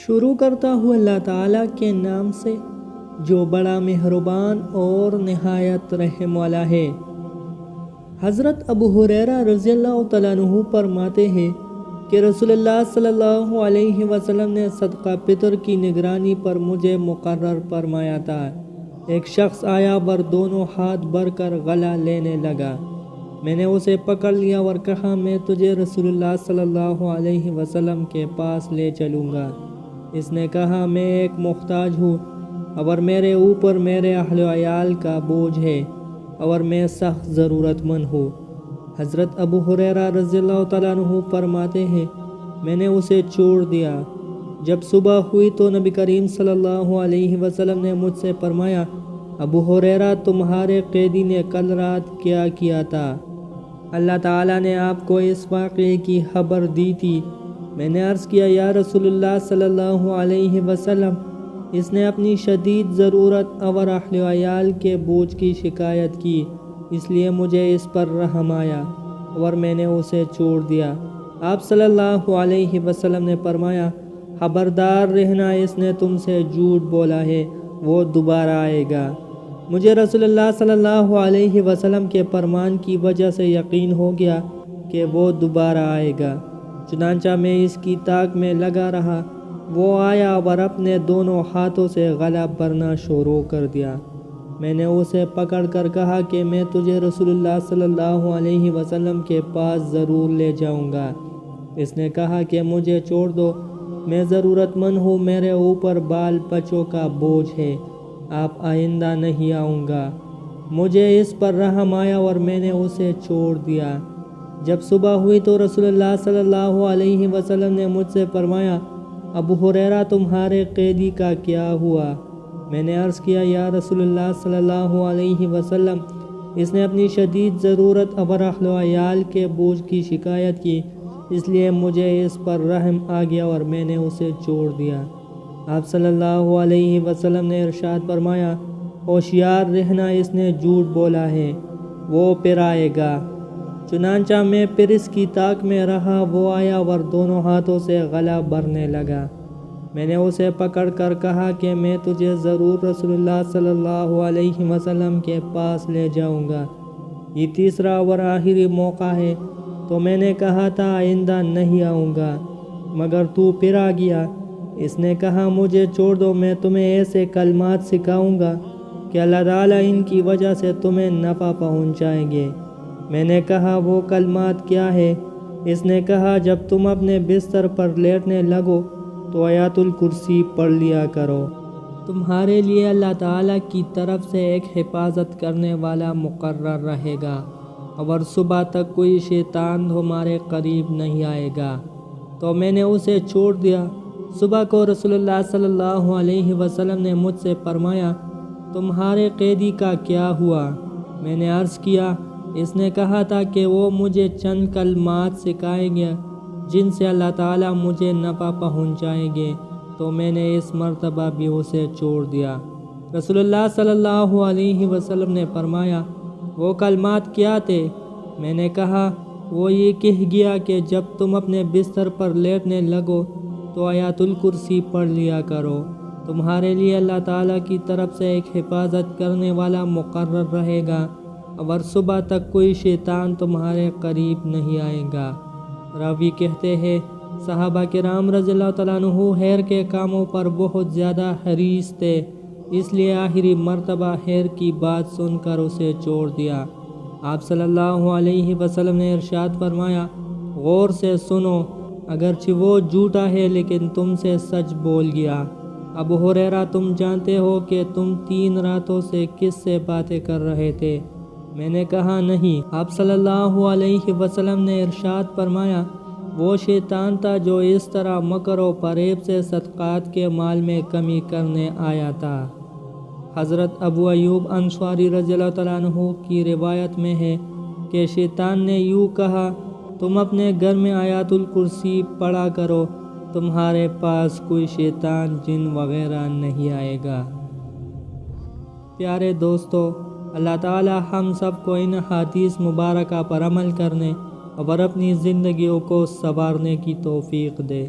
شروع کرتا ہوں اللہ تعالیٰ کے نام سے جو بڑا مہربان اور نہایت رحم والا ہے۔ حضرت ابو ہریرہ رضی اللہ تعالیٰ عنہ فرماتے ہیں کہ رسول اللہ صلی اللہ علیہ وسلم نے صدقہ فطر کی نگرانی پر مجھے مقرر فرمایا تھا۔ ایک شخص آیا اور دونوں ہاتھ بھر کر غلہ لینے لگا۔ میں نے اسے پکڑ لیا اور کہا میں تجھے رسول اللہ صلی اللہ علیہ وسلم کے پاس لے چلوں گا۔ اس نے کہا میں ایک محتاج ہوں اور میرے اوپر میرے اہل و عیال کا بوجھ ہے اور میں سخت ضرورت مند ہوں۔ حضرت ابو ہریرہ رضی اللہ تعالیٰ عنہ فرماتے ہیں میں نے اسے چھوڑ دیا۔ جب صبح ہوئی تو نبی کریم صلی اللہ علیہ وسلم نے مجھ سے فرمایا ابو ہریرہ تمہارے قیدی نے کل رات کیا کیا تھا؟ اللہ تعالیٰ نے آپ کو اس واقعے کی خبر دی تھی۔ میں نے عرض کیا یا رسول اللہ صلی اللہ علیہ وسلم اس نے اپنی شدید ضرورت اور اہل و عیال کے بوجھ کی شکایت کی، اس لیے مجھے اس پر رحم آیا اور میں نے اسے چھوڑ دیا۔ آپ صلی اللہ علیہ وسلم نے فرمایا خبردار رہنا اس نے تم سے جھوٹ بولا ہے، وہ دوبارہ آئے گا۔ مجھے رسول اللہ صلی اللہ علیہ وسلم کے فرمان کی وجہ سے یقین ہو گیا کہ وہ دوبارہ آئے گا، چنانچہ میں اس کی طاق میں لگا رہا۔ وہ آیا اور اپنے دونوں ہاتھوں سے غلہ بھرنا شروع کر دیا۔ میں نے اسے پکڑ کر کہا کہ میں تجھے رسول اللہ صلی اللہ علیہ وسلم کے پاس ضرور لے جاؤں گا۔ اس نے کہا کہ مجھے چھوڑ دو، میں ضرورت مند ہوں، میرے اوپر بال بچوں کا بوجھ ہے، آپ آئندہ نہیں آؤں گا۔ مجھے اس پر رحم آیا اور میں نے اسے چھوڑ دیا۔ جب صبح ہوئی تو رسول اللہ صلی اللہ علیہ وسلم نے مجھ سے فرمایا ابو ہریرہ تمہارے قیدی کا کیا ہوا؟ میں نے عرض کیا یا رسول اللہ صلی اللہ علیہ وسلم اس نے اپنی شدید ضرورت اور اہل و عیال کے بوجھ کی شکایت کی، اس لیے مجھے اس پر رحم آ گیا اور میں نے اسے چھوڑ دیا۔ آپ صلی اللہ علیہ وسلم نے ارشاد فرمایا ہوشیار رہنا اس نے جھوٹ بولا ہے، وہ پھر آئے گا۔ چنانچہ میں پھر اس کی طاق میں رہا۔ وہ آیا اور دونوں ہاتھوں سے غلہ بھرنے لگا۔ میں نے اسے پکڑ کر کہا کہ میں تجھے ضرور رسول اللہ صلی اللہ علیہ وسلم کے پاس لے جاؤں گا، یہ تیسرا اور آخری موقع ہے۔ تو میں نے کہا تھا آئندہ نہیں آؤں گا، مگر تو پھر آ گیا۔ اس نے کہا مجھے چھوڑ دو، میں تمہیں ایسے کلمات سکھاؤں گا کہ اللہ تعالیٰ ان کی وجہ سے تمہیں نفع پہنچائیں گے۔ میں نے کہا وہ کلمات کیا ہے؟ اس نے کہا جب تم اپنے بستر پر لیٹنے لگو تو آیت الکرسی پڑھ لیا کرو، تمہارے لیے اللہ تعالیٰ کی طرف سے ایک حفاظت کرنے والا مقرر رہے گا اور صبح تک کوئی شیطان تمہارے قریب نہیں آئے گا۔ تو میں نے اسے چھوڑ دیا۔ صبح کو رسول اللہ صلی اللہ علیہ وسلم نے مجھ سے فرمایا تمہارے قیدی کا کیا ہوا؟ میں نے عرض کیا اس نے کہا تھا کہ وہ مجھے چند کلمات سکھائیں گے جن سے اللہ تعالیٰ مجھے نفع پہنچائیں گے، تو میں نے اس مرتبہ بھی اسے چھوڑ دیا۔ رسول اللہ صلی اللہ علیہ وسلم نے فرمایا وہ کلمات کیا تھے؟ میں نے کہا وہ یہ کہہ گیا کہ جب تم اپنے بستر پر لیٹنے لگو تو آیت الکرسی پڑھ لیا کرو، تمہارے لیے اللہ تعالیٰ کی طرف سے ایک حفاظت کرنے والا مقرر رہے گا اور صبح تک کوئی شیطان تمہارے قریب نہیں آئے گا۔ راوی کہتے ہیں صحابہ کرام رضی اللہ تعالیٰ عنہ خیر کے کاموں پر بہت زیادہ حریص تھے، اس لیے آخری مرتبہ خیر کی بات سن کر اسے چھوڑ دیا۔ آپ صلی اللہ علیہ وسلم نے ارشاد فرمایا غور سے سنو، اگرچہ وہ جھوٹا ہے لیکن تم سے سچ بول گیا۔ ابو ہریرہ تم جانتے ہو کہ تم 3 راتوں سے کس سے باتیں کر رہے تھے؟ میں نے کہا نہیں۔ آپ صلی اللہ علیہ وسلم نے ارشاد فرمایا وہ شیطان تھا جو اس طرح مکر و فریب سے صدقات کے مال میں کمی کرنے آیا تھا۔ حضرت ابو ایوب انصاری رضی اللہ تعالیٰ عنہ کی روایت میں ہے کہ شیطان نے یوں کہا تم اپنے گھر میں آیت الکرسی پڑھا کرو، تمہارے پاس کوئی شیطان جن وغیرہ نہیں آئے گا۔ پیارے دوستو، اللہ تعالی ہم سب کو ان حدیث مبارکہ پر عمل کرنے اور اپنی زندگیوں کو سنوارنے کی توفیق دے۔